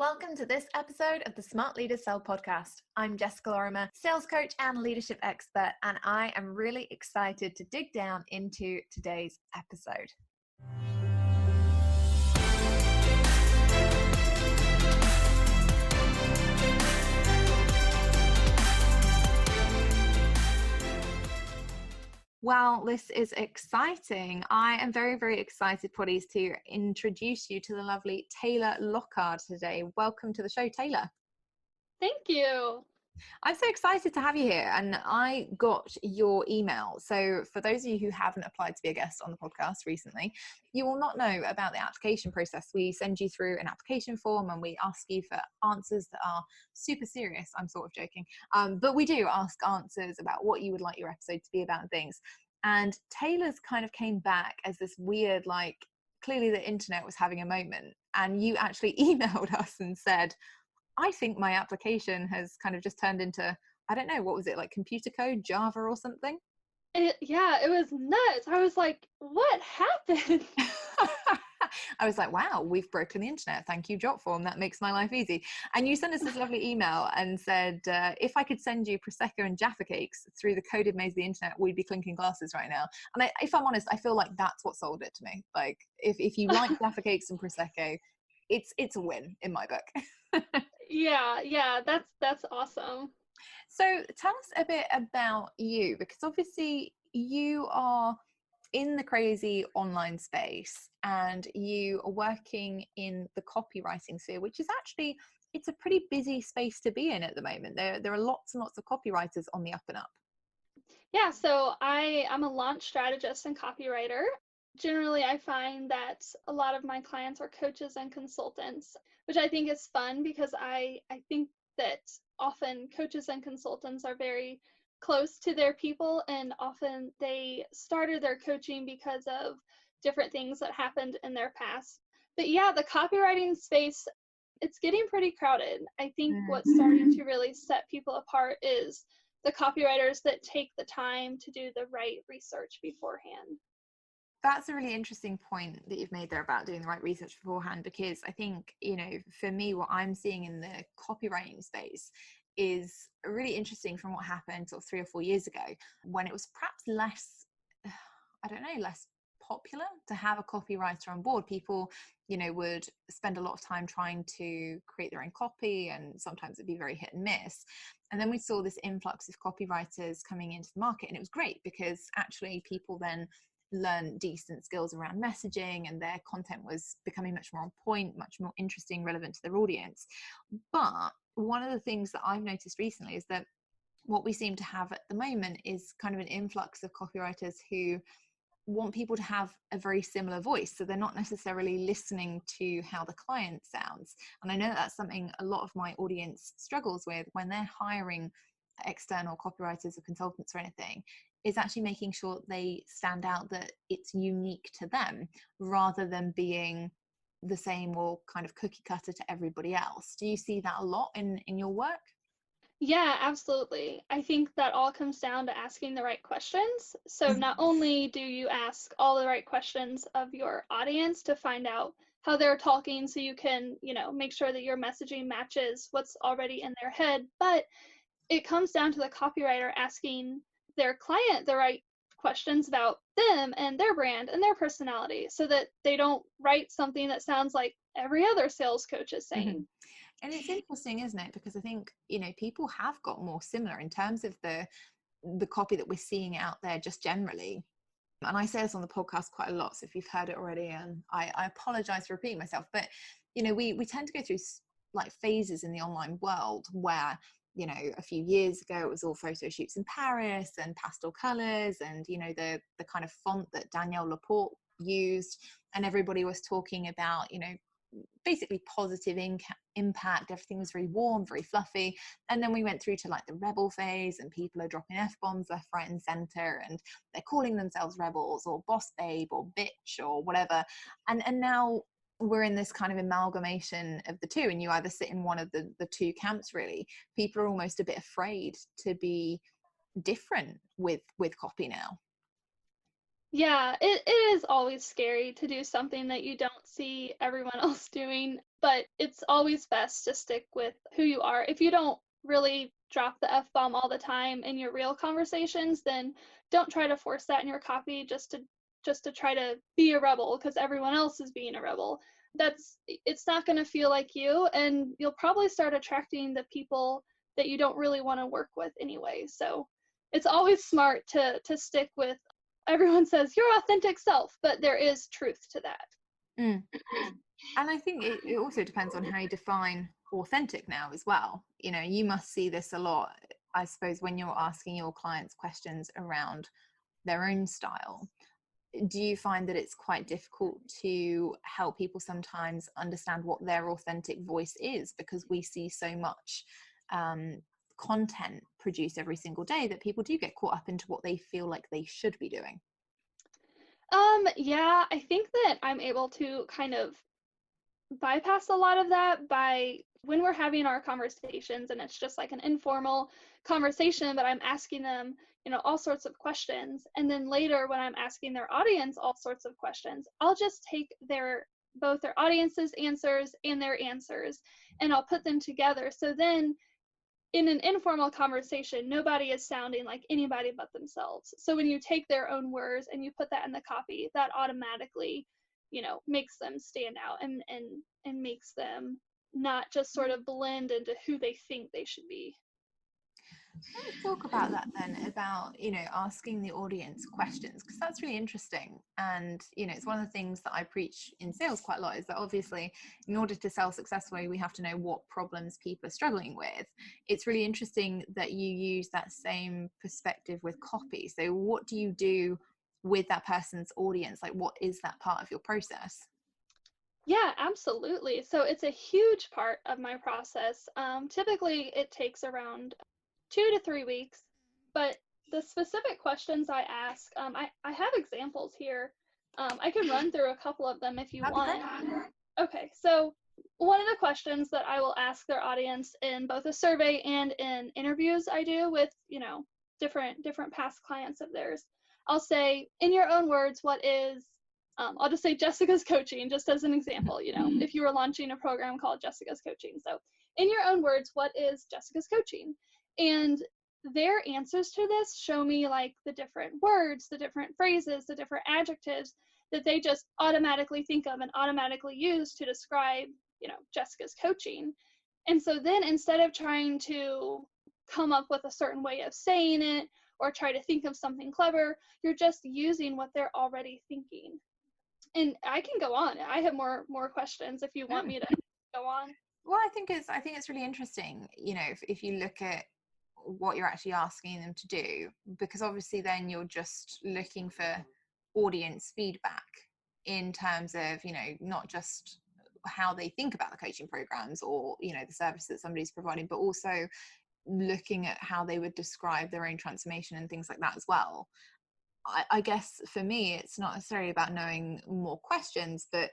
Welcome to this episode of the Smart Leaders Sell podcast. I'm Jess, Lorimer, sales coach and leadership expert, and I am really excited to dig down into today's episode. Well, this is exciting. I am very, very excited, Poddies, to introduce you to the lovely Taylor Lockard today. Welcome to the show, Taylor. Thank you. I'm so excited to have you here, and I got your email. So for those of you who haven't applied to be a guest on the podcast recently, you will not know about the application process. We send you through an application form and we ask you for answers that are super serious. I'm sort of joking, but we do ask answers about what you would like your episode to be about and things. And Taylor's kind of came back as this weird, clearly the internet was having a moment, and you actually emailed us and said, I think my application has kind of just turned into, I don't know, what was it, like computer code, Java or something? It was nuts. I was like, what happened? I was like, wow, we've broken the internet. Thank you, Jotform. That makes my life easy. And you sent us this lovely email and said, if I could send you Prosecco and Jaffa cakes through the coded maze of the internet, we'd be clinking glasses right now. And if I'm honest, I feel like that's what sold it to me. Like, if you like Jaffa cakes and Prosecco, it's a win in my book. Yeah, that's awesome. So tell us a bit about you, because obviously you are in the crazy online space and you are working in the copywriting sphere, which is actually, it's a pretty busy space to be in at the moment. There are lots and lots of copywriters on the up and up. Yeah, so I'm a launch strategist and copywriter. Generally, I find that a lot of my clients are coaches and consultants, which I think is fun because I think that often coaches and consultants are very close to their people, and often they started their coaching because of different things that happened in their past. But yeah, the copywriting space, it's getting pretty crowded. I think what's starting to really set people apart is the copywriters that take the time to do the right research beforehand. That's a really interesting point that you've made there about doing the right research beforehand, because I think, for me, what I'm seeing in the copywriting space is really interesting from what happened sort of 3 or 4 years ago, when it was perhaps less popular to have a copywriter on board. People, would spend a lot of time trying to create their own copy, and sometimes it'd be very hit and miss. And then we saw this influx of copywriters coming into the market, and it was great because actually people then learn decent skills around messaging, and their content was becoming much more on point, much more interesting, relevant to their audience. But one of the things that I've noticed recently is that what we seem to have at the moment is kind of an influx of copywriters who want people to have a very similar voice. So they're not necessarily listening to how the client sounds. And I know that's something a lot of my audience struggles with when they're hiring external copywriters or consultants or anything, is actually making sure they stand out, that it's unique to them rather than being the same or kind of cookie cutter to everybody else. Do you see that a lot in your work? Yeah, absolutely. I think that all comes down to asking the right questions. So not only do you ask all the right questions of your audience to find out how they're talking so you can, make sure that your messaging matches what's already in their head, but it comes down to the copywriter asking their client the right questions about them and their brand and their personality, so that they don't write something that sounds like every other sales coach is saying. And it's interesting, isn't it? Because I think, people have got more similar in terms of the copy that we're seeing out there just generally. And I say this on the podcast quite a lot, so if you've heard it already, and I apologize for repeating myself, but we tend to go through like phases in the online world where, a few years ago it was all photo shoots in Paris and pastel colors and the kind of font that Danielle Laporte used, and everybody was talking about basically positive impact. Everything was very warm, very fluffy. And then we went through to like the rebel phase, and people are dropping F-bombs left, right and center, and they're calling themselves rebels or boss babe or bitch or whatever. And now we're in this kind of amalgamation of the two, and you either sit in one of the two camps, really. People are almost a bit afraid to be different with copy now. Yeah, it is always scary to do something that you don't see everyone else doing, but it's always best to stick with who you are. If you don't really drop the F-bomb all the time in your real conversations, then don't try to force that in your copy just to try to be a rebel because everyone else is being a rebel. It's not going to feel like you, and you'll probably start attracting the people that you don't really want to work with anyway. So it's always smart to stick with, everyone says your authentic self, but there is truth to that. Mm. And I think it also depends on how you define authentic now as well. You know, you must see this a lot, I suppose, when you're asking your clients questions around their own style. Do you find that it's quite difficult to help people sometimes understand what their authentic voice is, because we see so much content produced every single day that people do get caught up into what they feel like they should be doing? Yeah, I think that I'm able to kind of bypass a lot of that by when we're having our conversations and it's just like an informal conversation, but I'm asking them, all sorts of questions. And then later when I'm asking their audience all sorts of questions, I'll just take both their audience's answers and their answers, and I'll put them together. So then in an informal conversation, nobody is sounding like anybody but themselves. So when you take their own words and you put that in the copy, that automatically, makes them stand out and makes them not just sort of blend into who they think they should be. Let's talk about that then, about, asking the audience questions, because that's really interesting. And, it's one of the things that I preach in sales quite a lot, is that obviously in order to sell successfully, we have to know what problems people are struggling with. It's really interesting that you use that same perspective with copy. So what do you do with that person's audience? Like, what is that part of your process? Yeah, absolutely. So it's a huge part of my process. Typically, it takes around 2 to 3 weeks, but the specific questions I ask, I have examples here. I can run through a couple of them if you That'd be want. great. Okay, so one of the questions that I will ask their audience in both a survey and in interviews I do with, different past clients of theirs, I'll say, in your own words, what is, I'll just say Jessica's coaching, just as an example, if you were launching a program called Jessica's coaching. So in your own words, what is Jessica's coaching? And their answers to this show me like the different words, the different phrases, the different adjectives that they just automatically think of and automatically use to describe, Jessica's coaching. And so then instead of trying to come up with a certain way of saying it or try to think of something clever, you're just using what they're already thinking. And I can go on. I have more questions if you want me to go on. Well, I think it's really interesting, if you look at what you're actually asking them to do, because obviously then you're just looking for audience feedback in terms of, not just how they think about the coaching programs or, the service that somebody's providing, but also looking at how they would describe their own transformation and things like that as well. I guess for me, it's not necessarily about knowing more questions, but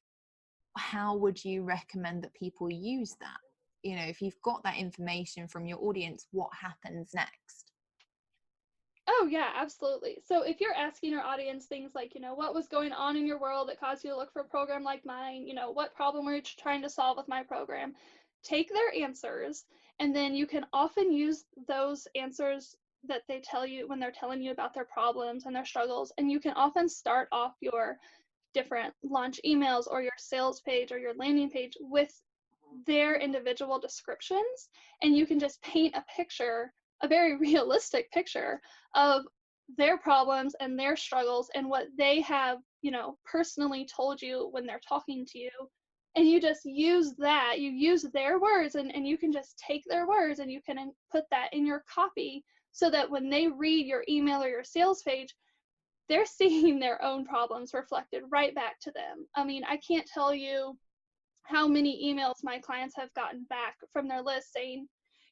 how would you recommend that people use that? If you've got that information from your audience, what happens next? Oh, yeah, absolutely. So if you're asking your audience things like, what was going on in your world that caused you to look for a program like mine? What problem were you trying to solve with my program? Take their answers, and then you can often use those answers that they tell you when they're telling you about their problems and their struggles. And you can often start off your different launch emails or your sales page or your landing page with their individual descriptions, and you can just paint a picture, a very realistic picture of their problems and their struggles and what they have, personally told you when they're talking to you. And you just use that, you use their words, and you can just take their words and you can put that in your copy so that when they read your email or your sales page, they're seeing their own problems reflected right back to them. I mean, I can't tell you how many emails my clients have gotten back from their list saying,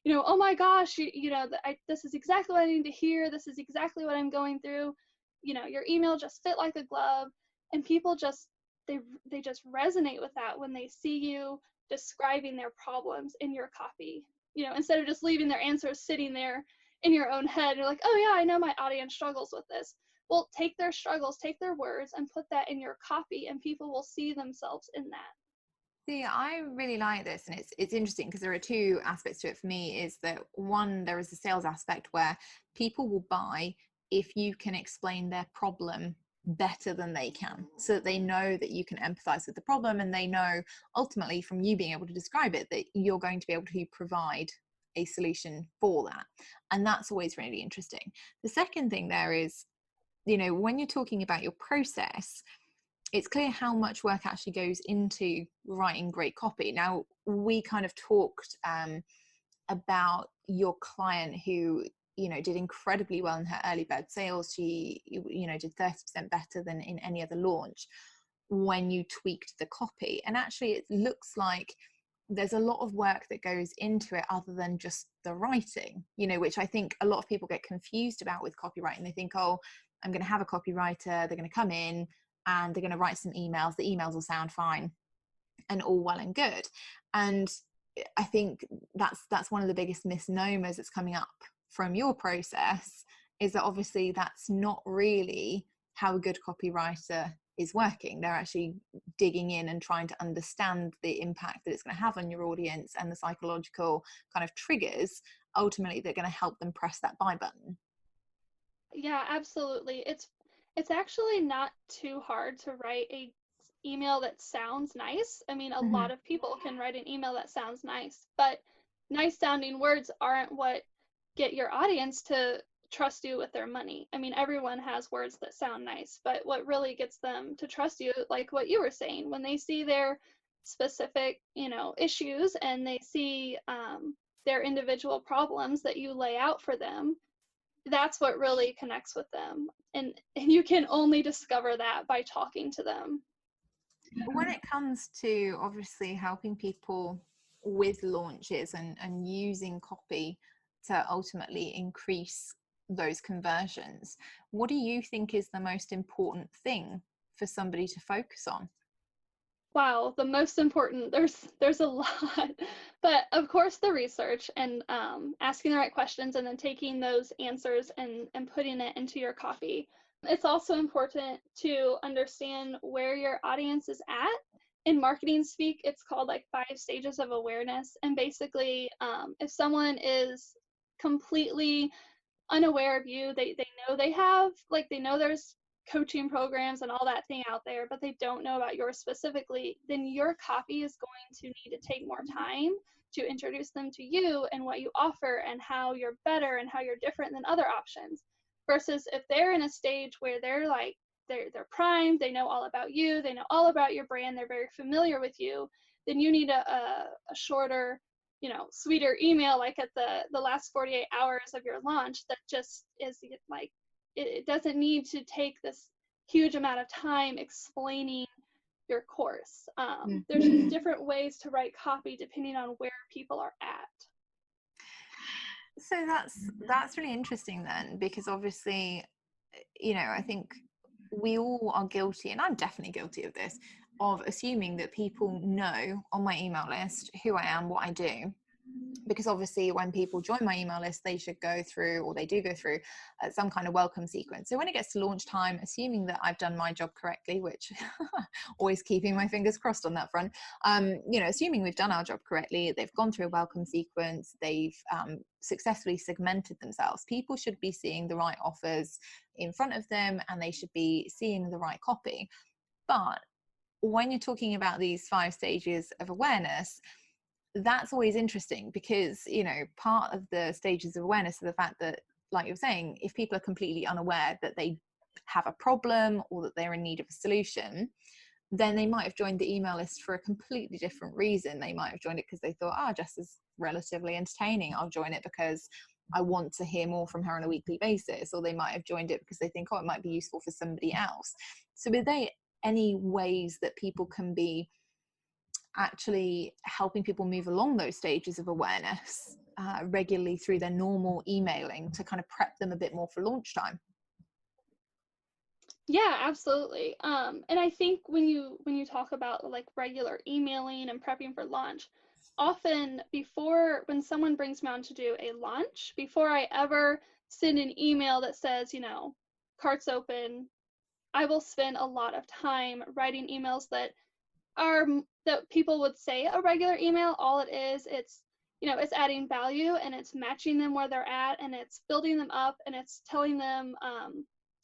oh my gosh, this is exactly what I need to hear. This is exactly what I'm going through. Your email just fit like a glove. And people just, they just resonate with that when they see you describing their problems in your copy, instead of just leaving their answers sitting there in your own head. You're like, oh yeah, I know my audience struggles with this. Well, take their struggles, take their words, and put that in your copy, and people will see themselves in that. See, I really like this, and it's interesting because there are two aspects to it for me. Is that one, there is a sales aspect where people will buy if you can explain their problem better than they can, so that they know that you can empathize with the problem, and they know ultimately from you being able to describe it that you're going to be able to provide a solution for that. And that's always really interesting. The second thing there is, when you're talking about your process, it's clear how much work actually goes into writing great copy. Now, we kind of talked about your client who, did incredibly well in her early bird sales. She, did 30% better than in any other launch when you tweaked the copy. And actually, it looks like there's a lot of work that goes into it other than just the writing, which I think a lot of people get confused about with copywriting. They think, oh, I'm going to have a copywriter, they're going to come in and they're going to write some emails. The emails will sound fine and all well and good. And I think that's one of the biggest misnomers that's coming up from your process, is that obviously that's not really how a good copywriter is working. They're actually digging in and trying to understand the impact that it's going to have on your audience and the psychological kind of triggers ultimately that are going to help them press that buy button. Yeah, absolutely. It's actually not too hard to write a email that sounds nice. I mean, a lot of people can write an email that sounds nice, but nice sounding words aren't what get your audience to trust you with their money. I mean, everyone has words that sound nice, but what really gets them to trust you, like what you were saying, when they see their specific, issues, and they see their individual problems that you lay out for them, that's what really connects with them. And you can only discover that by talking to them. When it comes to obviously helping people with launches and using copy to ultimately increase those conversions, what do you think is the most important thing for somebody to focus on? Wow, the most important, there's a lot, but of course the research and asking the right questions, and then taking those answers and putting it into your copy. It's also important to understand where your audience is at. In marketing speak, it's called like 5 stages of awareness. And basically, if someone is completely unaware of you, they know they know there's coaching programs and all that thing out there, but they don't know about yours specifically, then your copy is going to need to take more time to introduce them to you and what you offer and how you're better and how you're different than other options. Versus if they're in a stage where they're primed, they know all about you, they know all about your brand, they're very familiar with you, then you need a shorter, sweeter email, like at the last 48 hours of your launch, that just is like, it doesn't need to take this huge amount of time explaining your course. There's just different ways to write copy depending on where people are at. So that's really interesting then, because obviously, I think we all are guilty, and I'm definitely guilty of this, of assuming that people know on my email list who I am, what I do. Because obviously when people join my email list, they should go through, or they do go through some kind of welcome sequence. So when it gets to launch time, assuming that I've done my job correctly, which always keeping my fingers crossed on that front, assuming we've done our job correctly, they've gone through a welcome sequence, they've successfully segmented themselves. People should be seeing the right offers in front of them, and they should be seeing the right copy. But when you're talking about these 5 stages of awareness, that's always interesting, because part of the stages of awareness are the fact that, like you're saying, if people are completely unaware that they have a problem or that they're in need of a solution, then they might have joined the email list for a completely different reason. They might have joined it because they thought, Jess is relatively entertaining, I'll join it because I want to hear more from her on a weekly basis. Or they might have joined it because they think, it might be useful for somebody else. So are there any ways that people can be actually helping people move along those stages of awareness regularly through their normal emailing to kind of prep them a bit more for launch time? Yeah, absolutely. And I think when you talk about like regular emailing and prepping for launch, often when someone brings me on to do a launch, before I ever send an email that says, cart's open, I will spend a lot of time writing emails that people would say a regular email. All it is, it's, it's adding value, and it's matching them where they're at, and it's building them up, and it's telling them,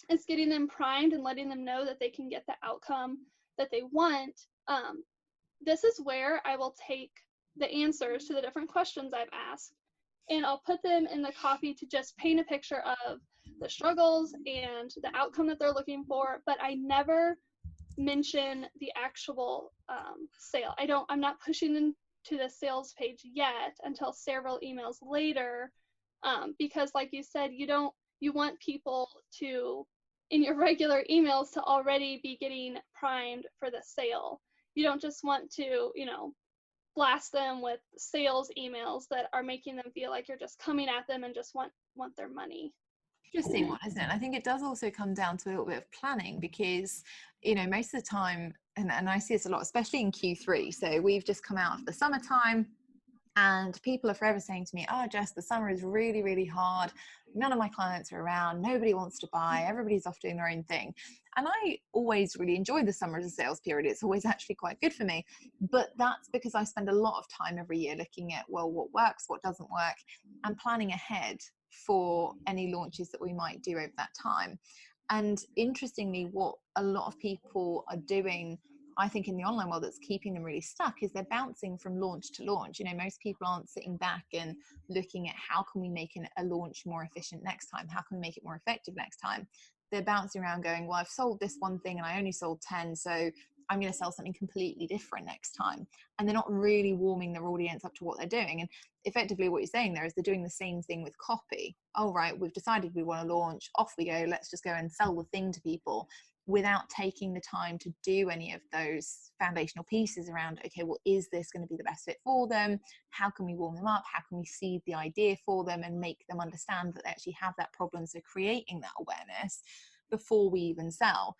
it's getting them primed and letting them know that they can get the outcome that they want. This is where I will take the answers to the different questions I've asked, and I'll put them in the copy to just paint a picture of the struggles and the outcome that they're looking for, but I never mention the actual sale. I'm not pushing them to the sales page yet until several emails later, because like you said, you want people to, in your regular emails, to already be getting primed for the sale. You don't just want to, blast them with sales emails that are making them feel like you're just coming at them and just want their money. Interesting one, isn't it? I think it does also come down to a little bit of planning, because most of the time, and I see this a lot, especially in Q3, so we've just come out of the summertime, and people are forever saying to me, oh Jess, the summer is really, really hard, none of my clients are around, nobody wants to buy, everybody's off doing their own thing. And I always really enjoy the summer as a sales period. It's always actually quite good for me, but that's because I spend a lot of time every year looking at, well, what works, what doesn't work, and planning ahead for any launches that we might do over that time. And interestingly, what a lot of people are doing, I think, in the online world that's keeping them really stuck, is they're bouncing from launch to launch. Most people aren't sitting back and looking at how can we make a launch more efficient next time? How can we make it more effective next time? They're bouncing around going, well, I've sold this one thing and I only sold 10, so I'm going to sell something completely different next time. And they're not really warming their audience up to what they're doing. And effectively what you're saying there is they're doing the same thing with copy. Oh, right, we've decided we want to launch, off we go, let's just go and sell the thing to people, without taking the time to do any of those foundational pieces around, okay, well, is this going to be the best fit for them? How can we warm them up? How can we seed the idea for them and make them understand that they actually have that problem? So creating that awareness before we even sell.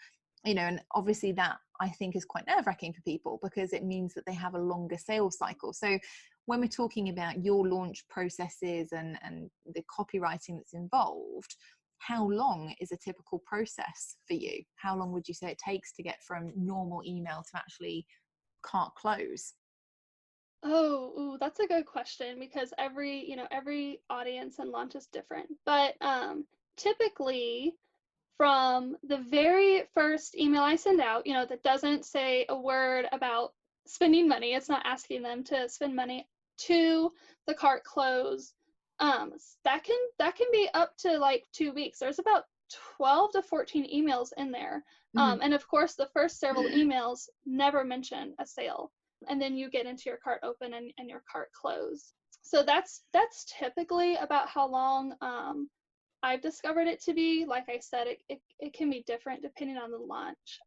And obviously that, I think, is quite nerve-wracking for people, because it means that they have a longer sales cycle. So when we're talking about your launch processes and the copywriting that's involved, how long is a typical process for you? How long would you say it takes to get from normal email to actually cart close? Oh, that's a good question, because every audience and launch is different. But typically, from the very first email I send out, that doesn't say a word about spending money, it's not asking them to spend money, to the cart close, that can be up to like 2 weeks. There's about 12 to 14 emails in there. Mm-hmm. And of course, the first several emails never mention a sale. And then you get into your cart open and your cart close. So that's typically about how long I've discovered it to be. Like I said, it can be different depending on the launch.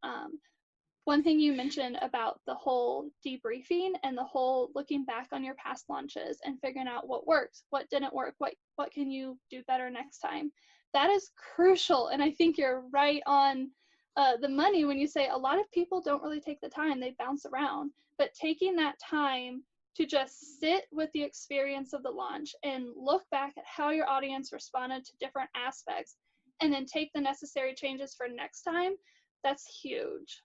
One thing you mentioned about the whole debriefing and the whole looking back on your past launches and figuring out what worked, what didn't work, what can you do better next time. That is crucial. And I think you're right on the money when you say a lot of people don't really take the time, they bounce around. But taking that time to just sit with the experience of the launch and look back at how your audience responded to different aspects, and then take the necessary changes for next time, that's huge.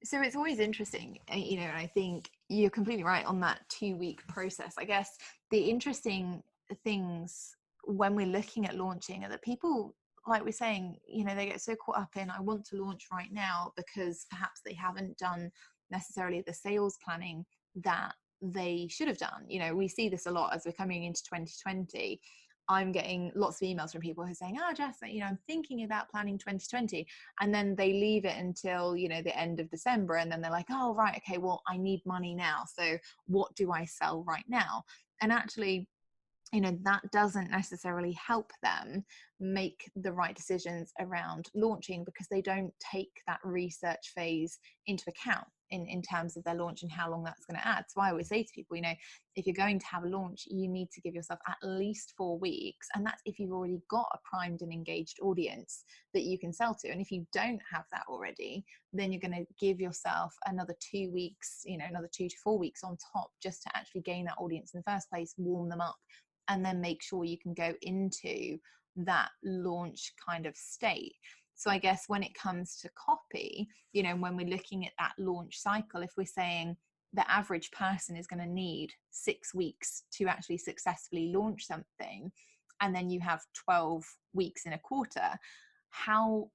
So it's always interesting, and I think you're completely right on that 2-week process. I guess the interesting things when we're looking at launching are that people, like we're saying, they get so caught up in, I want to launch right now, because perhaps they haven't done necessarily the sales planning that they should have done. We see this a lot as we're coming into 2020. I'm getting lots of emails from people who are saying, oh, Jess, I'm thinking about planning 2020. And then they leave it until, the end of December. And then they're like, oh, right, okay, well, I need money now. So what do I sell right now? And actually, that doesn't necessarily help them make the right decisions around launching, because they don't take that research phase into account in terms of their launch and how long that's going to add. So I always say to people, if you're going to have a launch, you need to give yourself at least 4 weeks. And that's if you've already got a primed and engaged audience that you can sell to. And if you don't have that already, then you're going to give yourself another 2 weeks, another 2 to 4 weeks on top, just to actually gain that audience in the first place, warm them up, and then make sure you can go into that launch kind of state. So I guess when it comes to copy, you know, when we're looking at that launch cycle, if we're saying the average person is going to need 6 weeks to actually successfully launch something, and then you have 12 weeks in a quarter, how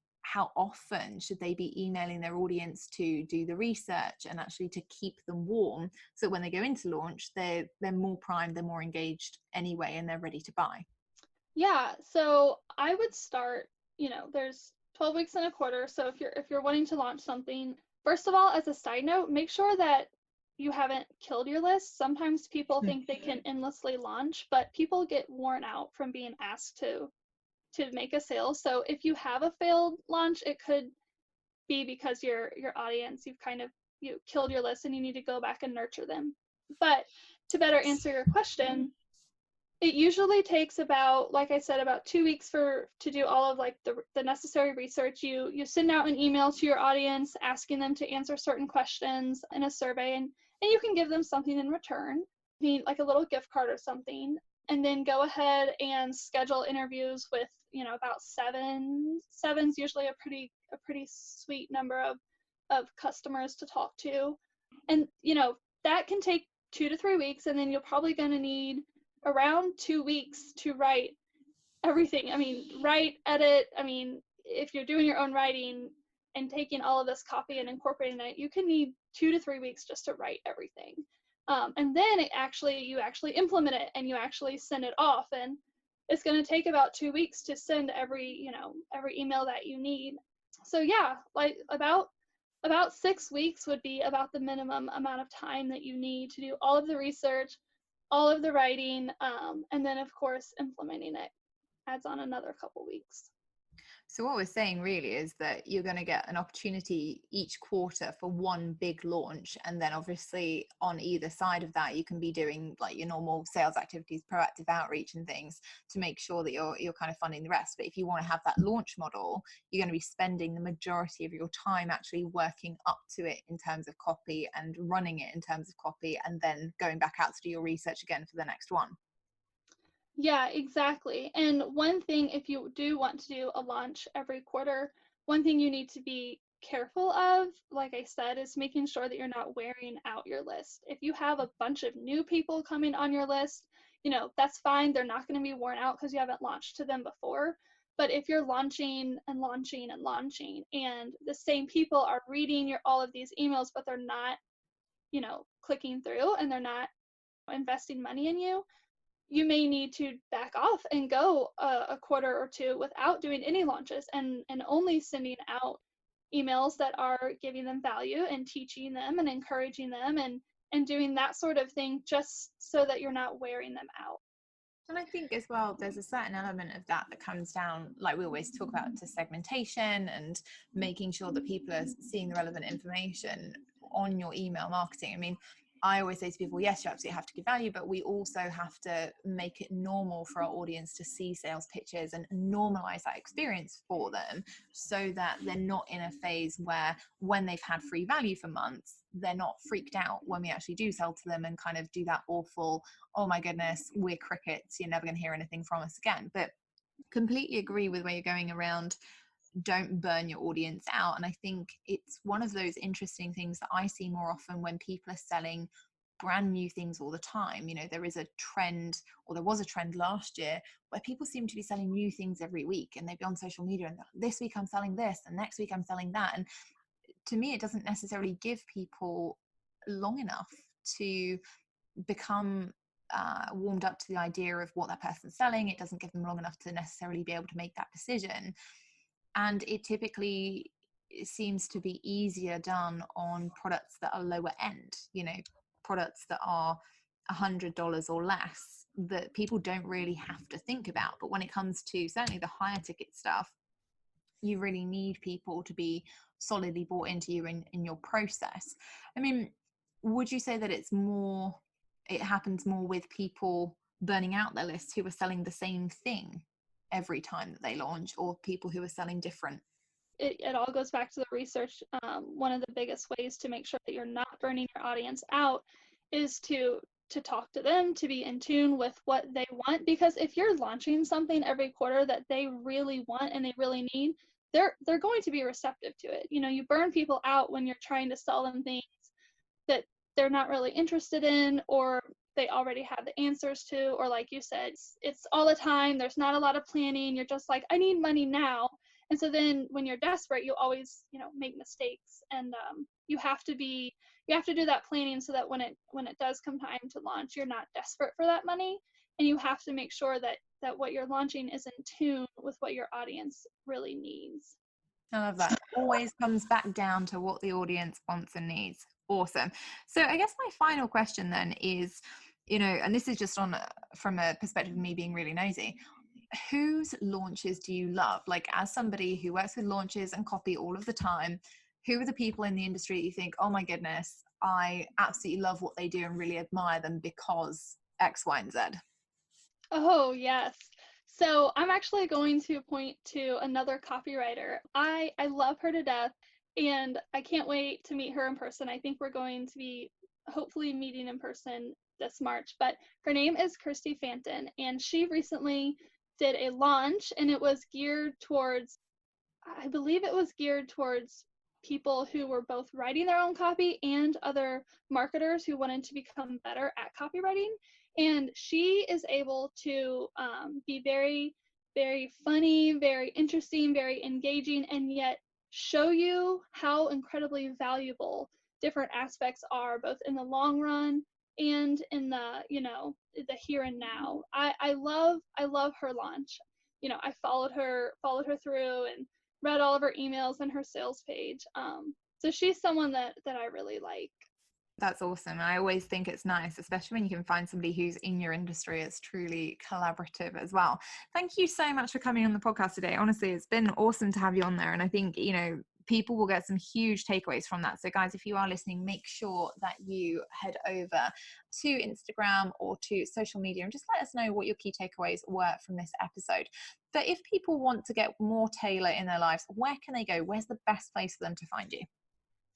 often should they be emailing their audience to do the research and actually to keep them warm, so when they go into launch, they're more primed, they're more engaged anyway, and they're ready to buy? Yeah, so I would start, there's 12 weeks in a quarter. So if you're wanting to launch something, first of all, as a side note, make sure that you haven't killed your list. Sometimes people think they can endlessly launch, but people get worn out from being asked to make a sale. So if you have a failed launch, it could be because your audience, you killed your list and you need to go back and nurture them. But to better answer your question, it usually takes about, like I said, about 2 weeks to do all of like the necessary research. You send out an email to your audience asking them to answer certain questions in a survey, and you can give them something in return, like a little gift card or something, and then go ahead and schedule interviews with, about seven. Seven's usually a pretty sweet number of customers to talk to, and that can take 2 to 3 weeks, and then you're probably going to need around 2 weeks to write everything. I mean, write, edit. I mean, if you're doing your own writing and taking all of this copy and incorporating it, you can need 2 to 3 weeks just to write everything. And then you actually implement it and you actually send it off. And it's going to take about 2 weeks to send every email that you need. So yeah, like about 6 weeks would be about the minimum amount of time that you need to do all of the research, all of the writing, and then of course implementing it adds on another couple weeks. So what we're saying really is that you're going to get an opportunity each quarter for one big launch, and then obviously on either side of that you can be doing like your normal sales activities, proactive outreach and things to make sure that you're kind of funding the rest. But if you want to have that launch model, you're going to be spending the majority of your time actually working up to it in terms of copy and running it in terms of copy, and then going back out to do your research again for the next one. Yeah, exactly. And one thing, if you do want to do a launch every quarter, one thing you need to be careful of, like I said, is making sure that you're not wearing out your list. If you have a bunch of new people coming on your list, that's fine. They're not going to be worn out because you haven't launched to them before. But if you're launching and launching and launching, and the same people are reading all of these emails, but they're not, clicking through, and they're not investing money in you, you may need to back off and go a quarter or two without doing any launches, and only sending out emails that are giving them value and teaching them and encouraging them, and doing that sort of thing, just so that you're not wearing them out. And I think as well, there's a certain element of that comes down, like we always talk about, to segmentation and making sure that people are seeing the relevant information on your email marketing. I mean, I always say to people, yes, you absolutely have to give value, but we also have to make it normal for our audience to see sales pitches and normalize that experience for them, so that they're not in a phase where, when they've had free value for months, they're not freaked out when we actually do sell to them and kind of do that awful, oh my goodness, we're crickets, you're never going to hear anything from us again. But completely agree with where you're going around, don't burn your audience out. And I think it's one of those interesting things that I see more often when people are selling brand new things all the time. There is a trend, or there was a trend last year, where people seem to be selling new things every week, and they'd be on social media and this week I'm selling this and next week I'm selling that. And to me, it doesn't necessarily give people long enough to become warmed up to the idea of what that person's selling. It doesn't give them long enough to necessarily be able to make that decision. And it typically seems to be easier done on products that are lower end, products that are $100 or less, that people don't really have to think about. But when it comes to certainly the higher ticket stuff, you really need people to be solidly bought into you in your process. I mean, would you say that it happens more with people burning out their lists who are selling the same thing every time that they launch, or people who are selling different? It all goes back to the research. One of the biggest ways to make sure that you're not burning your audience out is to talk to them, to be in tune with what they want. Because if you're launching something every quarter that they really want and they really need, they're going to be receptive to it. You burn people out when you're trying to sell them things that they're not really interested in, or they already have the answers to, or like you said, it's all the time, there's not a lot of planning, you're just like, I need money now. And so then when you're desperate, you always, make mistakes. And you have to do that planning so that when it does come time to launch, you're not desperate for that money. And you have to make sure that what you're launching is in tune with what your audience really needs. I love that. It always comes back down to what the audience wants and needs. Awesome. So I guess my final question then is, and this is just from a perspective of me being really nosy, whose launches do you love? Like, as somebody who works with launches and copy all of the time, who are the people in the industry that you think, oh my goodness, I absolutely love what they do and really admire them because X, Y, and Z? Oh, yes. So I'm actually going to point to another copywriter. I love her to death, and I can't wait to meet her in person. I think we're going to be hopefully meeting in person this March, but her name is Kirsty Fanton, and she recently did a launch, and it was geared towards, I believe it was geared towards people who were both writing their own copy and other marketers who wanted to become better at copywriting. And she is able to be very, very funny, very interesting, very engaging, and yet show you how incredibly valuable different aspects are, both in the long run and in the here and now. I love her launch. I followed her through and read all of her emails and her sales page. So she's someone that I really like. That's awesome. I always think it's nice, especially when you can find somebody who's in your industry. It's truly collaborative as well. Thank you so much for coming on the podcast today. Honestly, it's been awesome to have you on there. And I think, people will get some huge takeaways from that. So guys, if you are listening, make sure that you head over to Instagram or to social media and just let us know what your key takeaways were from this episode. But if people want to get more Taylor in their lives, where can they go? Where's the best place for them to find you?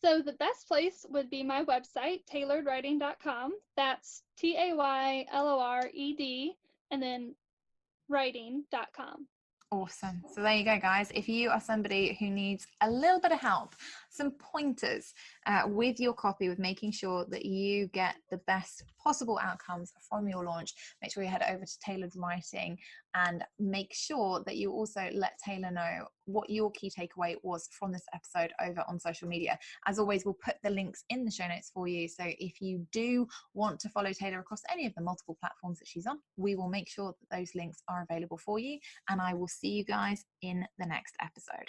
So the best place would be my website, tayloredwriting.com. That's TAYLORED and then writing.com. Awesome. So there you go, guys. If you are somebody who needs a little bit of help, some pointers with your copy, with making sure that you get the best possible outcomes from your launch, make sure you head over to Tailored Writing and make sure that you also let Taylor know what your key takeaway was from this episode over on social media. As always, we'll put the links in the show notes for you. So if you do want to follow Taylor across any of the multiple platforms that she's on, we will make sure that those links are available for you. And I will see you guys in the next episode.